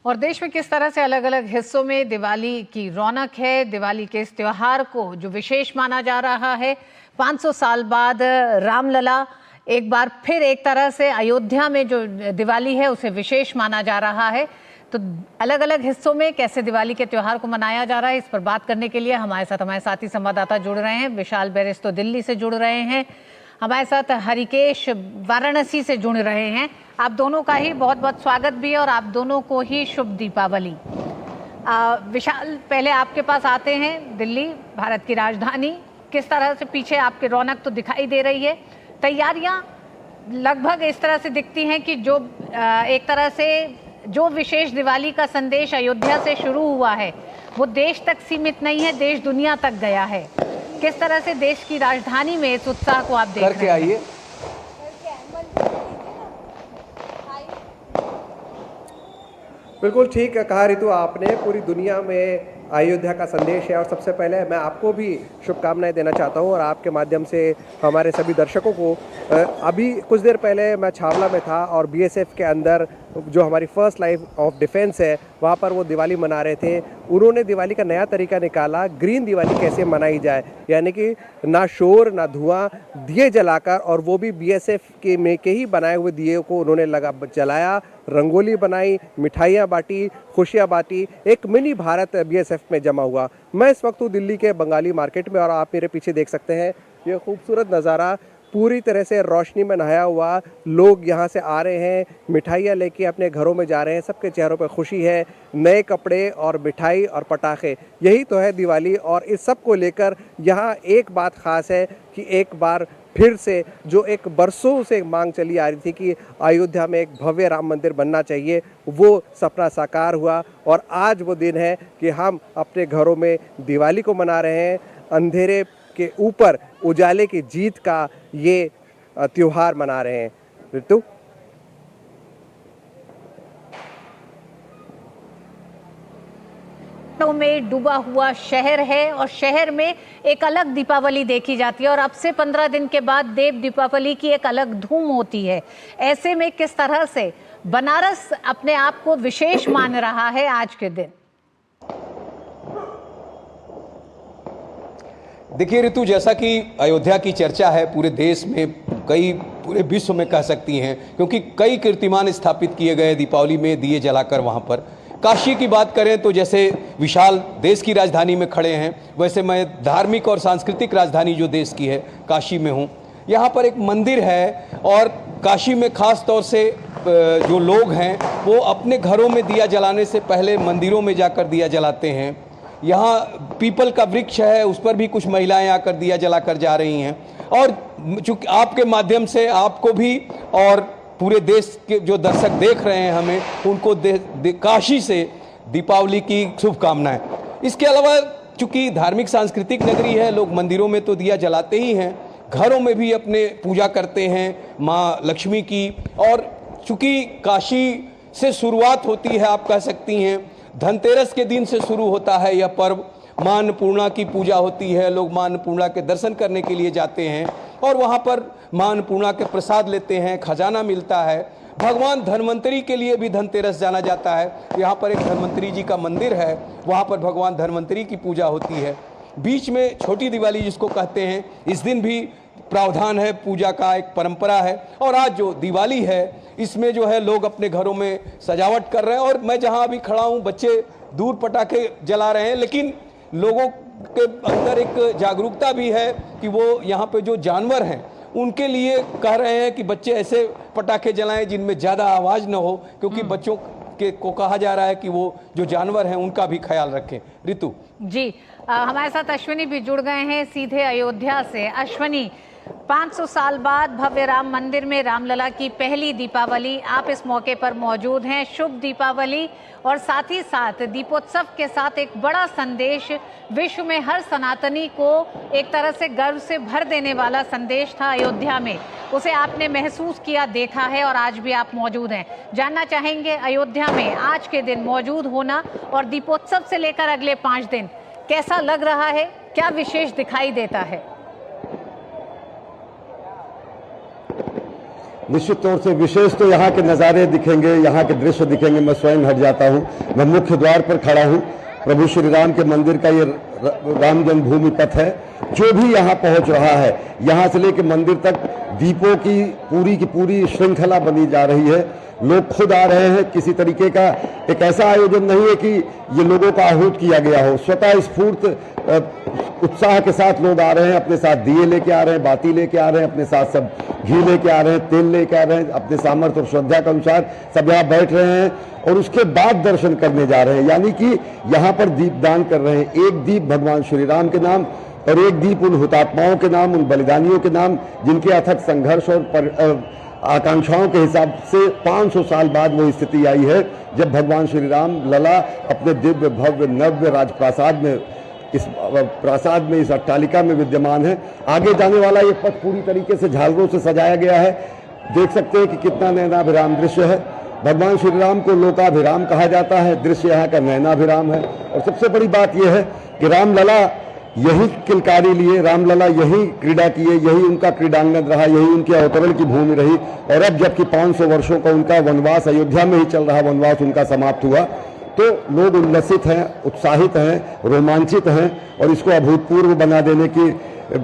और देश में किस तरह से अलग अलग हिस्सों में दिवाली की रौनक है। दिवाली के इस त्योहार को जो विशेष माना जा रहा है, 500 साल बाद रामलला एक बार फिर एक तरह से अयोध्या में जो दिवाली है उसे विशेष माना जा रहा है। तो अलग अलग हिस्सों में कैसे दिवाली के त्योहार को मनाया जा रहा है, इस पर बात करने के लिए हमारे साथी संवाददाता जुड़ रहे हैं। विशाल बेरिस तो दिल्ली से जुड़ रहे हैं, हमारे साथ हरिकेश वाराणसी से जुड़ रहे हैं। आप दोनों का ही बहुत बहुत स्वागत भी है और आप दोनों को ही शुभ दीपावली। विशाल, पहले आपके पास आते हैं। दिल्ली भारत की राजधानी, किस तरह से पीछे आपके रौनक तो दिखाई दे रही है, तैयारियां लगभग इस तरह से दिखती हैं कि जो एक तरह से जो विशेष दिवाली का संदेश अयोध्या से शुरू हुआ है वो देश तक सीमित नहीं है, देश दुनिया तक गया है। किस तरह से देश की राजधानी में इस उत्साह को आप देख रहे हैं? करके आइए। बिल्कुल ठीक कहा रितु आपने, पूरी दुनिया में अयोध्या का संदेश है। और सबसे पहले मैं आपको भी शुभकामनाएं देना चाहता हूं और आपके माध्यम से हमारे सभी दर्शकों को। अभी कुछ देर पहले मैं छावला में था और बीएसएफ के अंदर जो हमारी फर्स्ट लाइन ऑफ डिफेंस है वहाँ पर वो दिवाली मना रहे थे। उन्होंने दिवाली का नया तरीका निकाला, ग्रीन दिवाली कैसे मनाई जाए, यानी कि ना शोर ना धुआं, दिए जलाकर, और वो भी बीएसएफ के ही बनाए हुए दिए को उन्होंने जलाया, रंगोली बनाई, मिठाइयाँ बांटी, खुशियाँ बांटी। एक मिनी भारत बीएसएफ में जमा हुआ। मैं इस वक्त हूँ दिल्ली के बंगाली मार्केट में और आप मेरे पीछे देख सकते हैं ये खूबसूरत नज़ारा। पूरी तरह से रोशनी में नहाया हुआ लोग यहाँ से आ रहे हैं, मिठाइयाँ लेके अपने घरों में जा रहे हैं। सबके चेहरों पर खुशी है, नए कपड़े और मिठाई और पटाखे, यही तो है दिवाली। और इस सब को लेकर यहाँ एक बात ख़ास है कि एक बार फिर से जो एक बरसों से मांग चली आ रही थी कि अयोध्या में एक भव्य राम मंदिर बनना चाहिए, वो सपना साकार हुआ। और आज वो दिन है कि हम अपने घरों में दिवाली को मना रहे हैं। अंधेरे के ऊपर उजाले की जीत का ये त्योहार मना रहे हैं। ऋतु, में डूबा हुआ शहर है और शहर में एक अलग दीपावली देखी जाती है और अब से 15 दिन के बाद देव दीपावली की एक अलग धूम होती है। ऐसे में किस तरह से बनारस अपने आप को विशेष मान रहा है आज के दिन? देखिए ऋतु, जैसा कि अयोध्या की चर्चा है पूरे देश में, पूरे विश्व में कह सकती हैं, क्योंकि कई कीर्तिमान स्थापित किए गए दीपावली में दिए जलाकर। वहाँ पर काशी की बात करें तो जैसे विशाल देश की राजधानी में खड़े हैं, वैसे मैं धार्मिक और सांस्कृतिक राजधानी जो देश की है काशी में हूँ। यहाँ पर एक मंदिर है और काशी में ख़ास तौर से जो लोग हैं वो अपने घरों में दिया जलाने से पहले मंदिरों में जाकर दिया जलाते हैं। यहाँ पीपल का वृक्ष है, उस पर भी कुछ महिलाएं आकर दिया जलाकर जा रही हैं। और चूँकि आपके माध्यम से आपको भी और पूरे देश के जो दर्शक देख रहे हैं हमें, उनको काशी से दीपावली की शुभकामनाएं। इसके अलावा चूँकि धार्मिक सांस्कृतिक नगरी है, लोग मंदिरों में तो दिया जलाते ही हैं, घरों में भी अपने पूजा करते हैं माँ लक्ष्मी की। और चूँकि काशी से शुरुआत होती है, आप कह सकती हैं धनतेरस के दिन से शुरू होता है यह पर्व। माँ अन्नपूर्णा की पूजा होती है, लोग माँ अन्नपूर्णा के दर्शन करने के लिए जाते हैं और वहाँ पर माँ अन्नपूर्णा के प्रसाद लेते हैं, खजाना मिलता है। भगवान धन्वंतरी के लिए भी धनतेरस जाना जाता है। यहाँ पर एक धन्वंतरी जी का मंदिर है, वहाँ पर भगवान धन्वंतरी की पूजा होती है। बीच में छोटी दिवाली जिसको कहते हैं, इस दिन भी प्रावधान है, पूजा का एक परंपरा है। और आज जो दिवाली है इसमें जो है लोग अपने घरों में सजावट कर रहे हैं। और मैं जहाँ अभी खड़ा हूँ, बच्चे दूर पटाखे जला रहे हैं, लेकिन लोगों के अंदर एक जागरूकता भी है कि वो यहाँ पे जो जानवर हैं उनके लिए कह रहे हैं कि बच्चे ऐसे पटाखे जलाएं जिनमें ज़्यादा आवाज़ न हो, क्योंकि बच्चों को कहा जा रहा है कि वो जो जानवर हैं उनका भी ख्याल रखें। ऋतु जी, हमारे साथ अश्विनी भी जुड़ गए हैं सीधे अयोध्या से। अश्विनी, 500 साल बाद भव्य राम मंदिर में रामलला की पहली दीपावली, आप इस मौके पर मौजूद हैं। शुभ दीपावली। और साथ ही साथ दीपोत्सव के साथ एक बड़ा संदेश विश्व में हर सनातनी को एक तरह से गर्व से भर देने वाला संदेश था अयोध्या में, उसे आपने महसूस किया, देखा है और आज भी आप मौजूद हैं। जानना चाहेंगे अयोध्या में आज के दिन मौजूद होना और दीपोत्सव से लेकर अगले 5 दिन कैसा लग रहा है, क्या विशेष दिखाई देता है? निश्चित तौर से विशेष तो यहाँ के नज़ारे दिखेंगे, यहाँ के दृश्य दिखेंगे। मैं स्वयं हट जाता हूँ, मैं मुख्य द्वार पर खड़ा हूँ। प्रभु श्री राम के मंदिर का ये राम जन्मभूमि पथ है। जो भी यहाँ पहुँच रहा है, यहाँ से लेकर मंदिर तक दीपों की पूरी श्रृंखला बनी जा रही है। लोग खुद आ रहे हैं। किसी तरीके का एक ऐसा आयोजन नहीं है कि ये लोगों का आहूत किया गया हो। स्वतः स्फूर्त उत्साह के साथ लोग आ रहे हैं, अपने साथ दिए लेके आ रहे हैं, बाती लेके आ रहे हैं, अपने साथ सब घी लेके आ रहे हैं, तेल लेके आ रहे हैं। अपने सामर्थ्य और श्रद्धा के अनुसार सब यहाँ बैठ रहे हैं और उसके बाद दर्शन करने जा रहे हैं। यानी कि यहाँ पर दीपदान कर रहे हैं। एक दीप भगवान श्री राम के नाम और एक दीप उन हुतात्माओं के नाम, उन बलिदानियों के नाम, जिनके अथक संघर्ष और आकांक्षाओं के हिसाब से 500 साल बाद वो स्थिति आई है जब भगवान श्री राम लला अपने दिव्य भव्य नव्य राजप्रासाद में, इस प्रासाद में, इस अट्टालिका में विद्यमान है। आगे जाने वाला ये पथ पूरी तरीके से झालरों से सजाया गया है। देख सकते हैं कि कितना नयनाभिराम दृश्य है। भगवान श्री राम को लोकाभिराम कहा जाता है, दृश्य यहाँ का नयनाभिराम है। और सबसे बड़ी बात यह है कि रामलला यही किलकारी लिए, रामलला यही क्रीड़ा किए, यही उनका क्रीडांगन रहा, यही उनके अवतरण की भूमि रही। और अब जबकि 500 वर्षों का उनका वनवास, अयोध्या में ही चल रहा वनवास उनका समाप्त हुआ, तो लोग उल्लसित हैं, उत्साहित हैं, रोमांचित हैं और इसको अभूतपूर्व बना देने की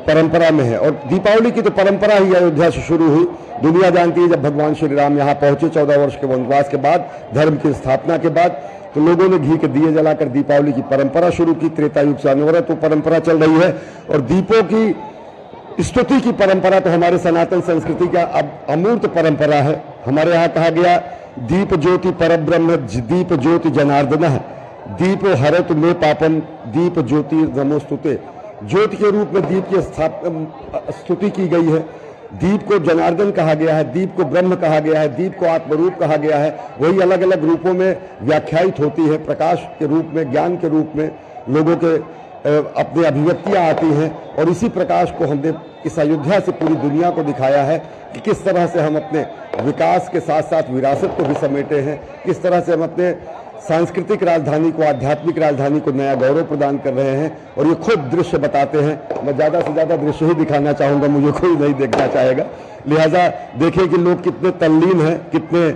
परंपरा में है। और दीपावली की तो परंपरा ही अयोध्या से शुरू हुई। दुनिया जानती है जब भगवान श्री राम यहाँ पहुंचे 14 वर्ष के वनवास के बाद, धर्म की स्थापना के बाद, तो लोगों ने घी के दिए जलाकर दीपावली की परंपरा शुरू की। त्रेता युग से अनवरत वो परंपरा चल रही है। और दीपों की स्तुति की परंपरा तो हमारे सनातन संस्कृति का अब अमूर्त परंपरा है। हमारे यहाँ कहा गया, दीप ज्योति परब्रह्म दीप ज्योति जनार्दन है, दीप हरत में पापम दीप ज्योति नमोस्तुते। ज्योति के रूप में दीप की स्तुति की गई है। दीप को जनार्दन कहा गया है, दीप को ब्रह्म कहा गया है, दीप को आत्मरूप कहा गया है। वही अलग अलग रूपों में व्याख्यायित होती है। प्रकाश के रूप में, ज्ञान के रूप में लोगों के अपने अभिव्यक्तियां आती हैं। और इसी प्रकाश को हमने इस अयोध्या से पूरी दुनिया को दिखाया है कि किस तरह से हम अपने विकास के साथ साथ विरासत को भी समेटे हैं, किस तरह से हम अपने सांस्कृतिक राजधानी को, आध्यात्मिक राजधानी को नया गौरव प्रदान कर रहे हैं। और ये खुद दृश्य बताते हैं। मैं ज़्यादा से ज़्यादा दृश्य ही दिखाना चाहूँगा, मुझे कोई नहीं देखना चाहेगा। लिहाजा देखें कि लोग कितने तल्लीन हैं, कितने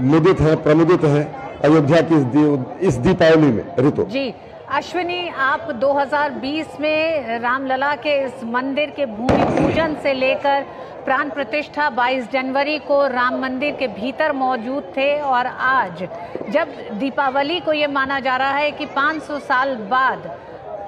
मुदित हैं, प्रमुदित हैं अयोध्या की इस दीपावली में। ऋतु जी, अश्विनी, आप 2020 में रामलला के इस मंदिर के भूमि पूजन से लेकर प्राण प्रतिष्ठा 22 जनवरी को राम मंदिर के भीतर मौजूद थे। और आज जब दीपावली को ये माना जा रहा है कि 500 साल बाद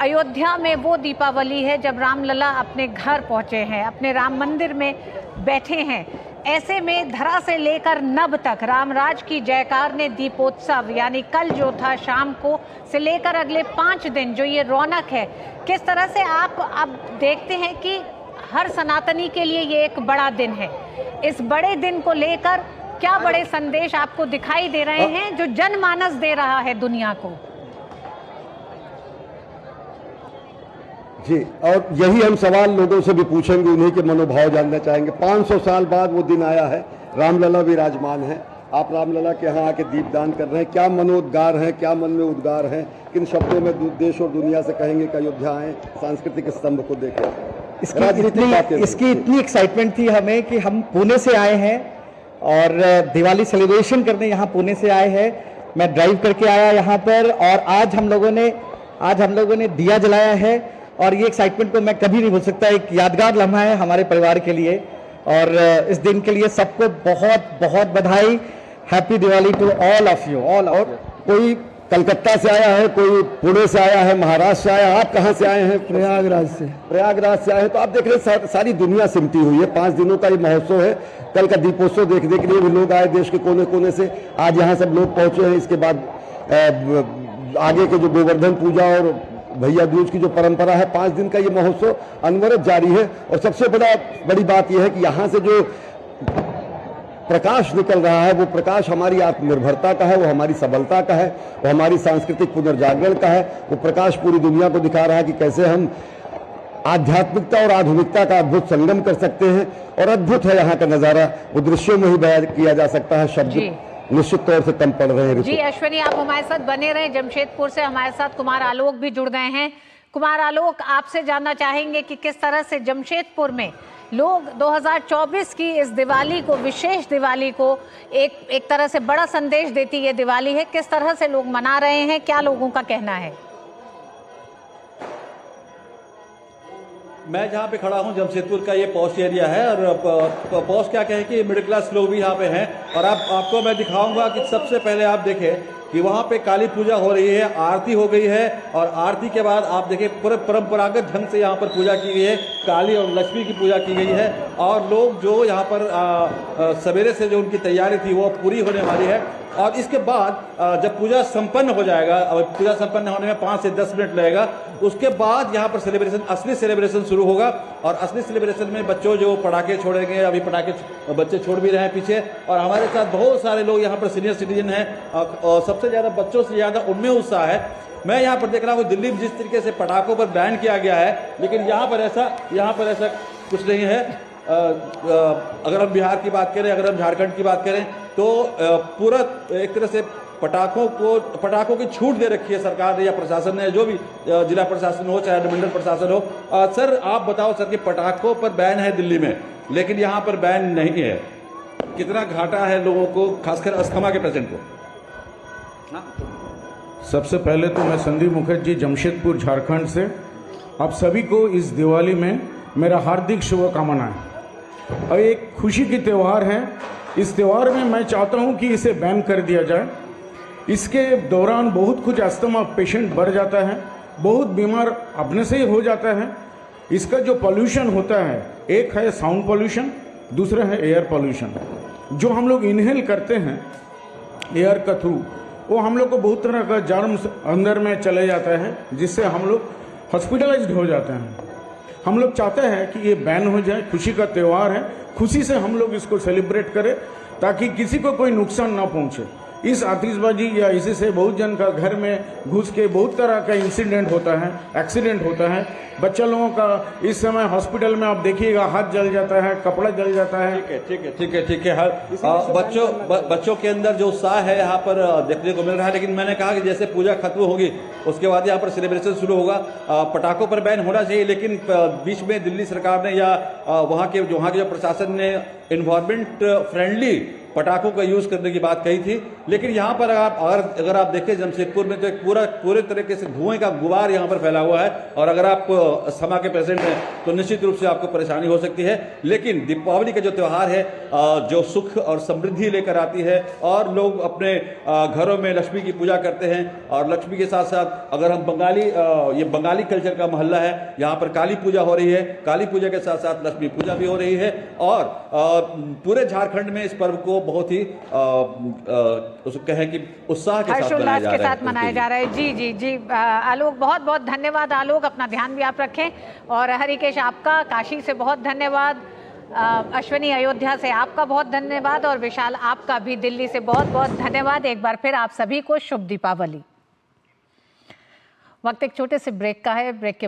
अयोध्या में वो दीपावली है जब रामलला अपने घर पहुंचे हैं, अपने राम मंदिर में बैठे हैं, ऐसे में धरा से लेकर नभ तक रामराज की जयकार ने दीपोत्सव यानी कल जो था शाम को से लेकर अगले 5 दिन जो ये रौनक है, किस तरह से आप अब देखते हैं कि हर सनातनी के लिए ये एक बड़ा दिन है। इस बड़े दिन को लेकर क्या बड़े संदेश आपको दिखाई दे रहे हैं जो जनमानस दे रहा है दुनिया को? जी, और यही हम सवाल लोगों से भी पूछेंगे, उन्हीं के मनोभाव जानना चाहेंगे। 500 साल बाद वो दिन आया है, रामलला विराजमान है। आप रामलला के यहाँ आके दीपदान कर रहे हैं। क्या मनोद्गार हैं, क्या मन में उद्गार हैं, किन शब्दों में देश और दुनिया से कहेंगे कि अयोध्या आए, सांस्कृतिक स्तंभ को देखें। इसकी इतनी एक्साइटमेंट थी हमें कि हम पुणे से आए हैं और दिवाली सेलिब्रेशन करने यहाँ पुणे से आए हैं। मैं ड्राइव करके आया यहाँ पर और आज हम लोगों ने दिया जलाया है और ये एक्साइटमेंट को मैं कभी नहीं भूल सकता। एक यादगार लम्हा है हमारे परिवार के लिए और इस दिन के लिए सबको बहुत बहुत बधाई। Happy Diwali to all of you. और कोई कलकत्ता से आया है, कोई पुणे से आया है, महाराष्ट्र से आया। आप कहाँ से आए हैं? प्रयागराज से आए हैं। तो आप देख रहे हैं सारी दुनिया सिमटी हुई है। 5 दिनों का ये महोत्सव है। कल का दीपोत्सव देखने के लिए भी लोग आए देश के कोने कोने से। आज यहाँ सब लोग पहुंचे हैं। इसके बाद आगे के जो गोवर्धन पूजा और भैया दूज की जो परंपरा है, 5 दिन का ये महोत्सव अनवरत जारी है। और सबसे बड़ी बात यह है कि यहाँ से जो प्रकाश निकल रहा है वो प्रकाश हमारी आत्मनिर्भरता का है, वो हमारी सबलता का है, वो हमारी सांस्कृतिक पुनर्जागरण का है। वो प्रकाश पूरी दुनिया को दिखा रहा है कि कैसे हम आध्यात्मिकता और आधुनिकता का अद्भुत संगम कर सकते हैं। और अद्भुत है यहाँ का नज़ारा, वो दृश्यों में ही बयान किया जा सकता है। शब्द निश्चित तौर से कम पड़ रहे हैं। जी अश्विनी, आप हमारे साथ बने रहे। जमशेदपुर से हमारे साथ कुमार आलोक भी जुड़ गए हैं। कुमार आलोक, आपसे जानना चाहेंगे कि किस तरह से जमशेदपुर में लोग 2024 की इस दिवाली को, विशेष दिवाली को एक तरह से बड़ा संदेश देती ये दिवाली है। किस तरह से लोग मना रहे हैं, क्या लोगों का कहना है? मैं जहाँ पे खड़ा हूँ जमशेदपुर का ये पॉश एरिया है, और पॉश क्या कहें कि मिडिल क्लास लोग भी यहाँ पे हैं। और आपको मैं दिखाऊंगा कि सबसे पहले आप देखें कि वहाँ पे काली पूजा हो रही है, आरती हो गई है, और आरती के बाद आप देखें पूरे परंपरागत ढंग से यहाँ पर पूजा की गई है, काली और लक्ष्मी की पूजा की गई है। और लोग जो यहाँ पर सवेरे से जो उनकी तैयारी थी वो पूरी होने वाली है। और इसके बाद जब पूजा संपन्न हो जाएगा, और पूजा संपन्न होने में 5 से 10 मिनट लगेगा, उसके बाद यहाँ पर सेलिब्रेशन, असली सेलिब्रेशन शुरू होगा। और असली सेलिब्रेशन में बच्चों जो पटाखे छोड़ेंगे, अभी पटाखे बच्चे छोड़ भी रहे हैं पीछे, और हमारे साथ बहुत सारे लोग यहाँ पर सीनियर सिटीजन हैं, और सबसे ज़्यादा बच्चों से ज़्यादा उनमें उत्साह है। मैं यहाँ पर देख रहा हूँ दिल्ली में जिस तरीके से पटाखों पर बैन किया गया है, लेकिन यहाँ पर ऐसा कुछ नहीं है। अगर हम बिहार की बात करें, अगर हम झारखंड की बात करें, तो पूरा एक तरह से पटाखों की छूट दे रखी है सरकार ने या प्रशासन ने, जो भी जिला प्रशासन हो चाहे अनुमंडल प्रशासन हो। सर आप बताओ सर कि पटाखों पर बैन है दिल्ली में, लेकिन यहाँ पर बैन नहीं है, कितना घाटा है लोगों को, खासकर अस्थमा के पेशेंट को? सबसे पहले तो मैं संदीप मुखर्जी, जमशेदपुर, झारखंड से आप सभी को इस दिवाली में मेरा हार्दिक शुभकामनाएं। और एक खुशी की त्यौहार है, इस त्यौहार में मैं चाहता हूं कि इसे बैन कर दिया जाए। इसके दौरान बहुत कुछ अस्थमा पेशेंट बढ़ जाता है, बहुत बीमार अपने से ही हो जाता है। इसका जो पॉल्यूशन होता है, एक है साउंड पॉल्यूशन, दूसरा है एयर पॉल्यूशन। जो हम लोग इनहेल करते हैं एयर का थ्रू, वो हम लोग को बहुत तरह का जर्म्स अंदर में चले जाता है, जिससे हम लोग हॉस्पिटलाइज्ड हो जाते हैं। हम लोग चाहते हैं कि ये बैन हो जाए। खुशी का त्यौहार है, खुशी से हम लोग इसको सेलिब्रेट करें ताकि किसी को कोई नुकसान ना पहुंचे। इस आतिशबाजी या इसी से बहुत जन का घर में घुस के बहुत तरह का इंसिडेंट होता है, एक्सीडेंट होता है। बच्चा लोगों का इस समय हॉस्पिटल में आप देखिएगा हाथ जल जाता है, कपड़ा जल जाता है। ठीक है। बच्चों के अंदर जो उत्साह है यहाँ पर देखने को मिल रहा है। लेकिन मैंने कहा कि जैसे पूजा खत्म होगी उसके बाद यहाँ पर सेलिब्रेशन शुरू होगा। पटाखों पर बैन होना चाहिए, लेकिन बीच में दिल्ली सरकार ने या वहाँ के जो प्रशासन ने एनवायरमेंट फ्रेंडली पटाखों का यूज करने की बात कही थी। लेकिन यहाँ पर अगर आप देखें जमशेदपुर में तो एक पूरे तरीके से धुएं का गुबार यहाँ पर फैला हुआ है। और अगर आप अस्थमा के पेशेंट हैं तो निश्चित रूप से आपको परेशानी हो सकती है। लेकिन दीपावली का जो त्यौहार है, जो सुख और समृद्धि लेकर आती है, और लोग अपने घरों में लक्ष्मी की पूजा करते हैं। और लक्ष्मी के साथ साथ अगर हम ये बंगाली कल्चर का मोहल्ला है, यहाँ पर काली पूजा हो रही है, काली पूजा के साथ साथ लक्ष्मी पूजा भी हो रही है। और पूरे झारखंड में इस पर्व को बहुत ही उसको कहें कि उत्साह के साथ मनाया जा रहा है। जी आलोक, बहुत बहुत धन्यवाद। आलोक, अपना ध्यान भी आप रखें। और हरिकेश आपका काशी से बहुत धन्यवाद, अश्विनी अयोध्या से आपका बहुत धन्यवाद, और विशाल आपका भी दिल्ली से बहुत बहुत धन्यवाद। एक बार फिर आप सभी को शुभ दीपावली। वक्त एक छोटे से ब्रेक का है, ब्रेक के बाद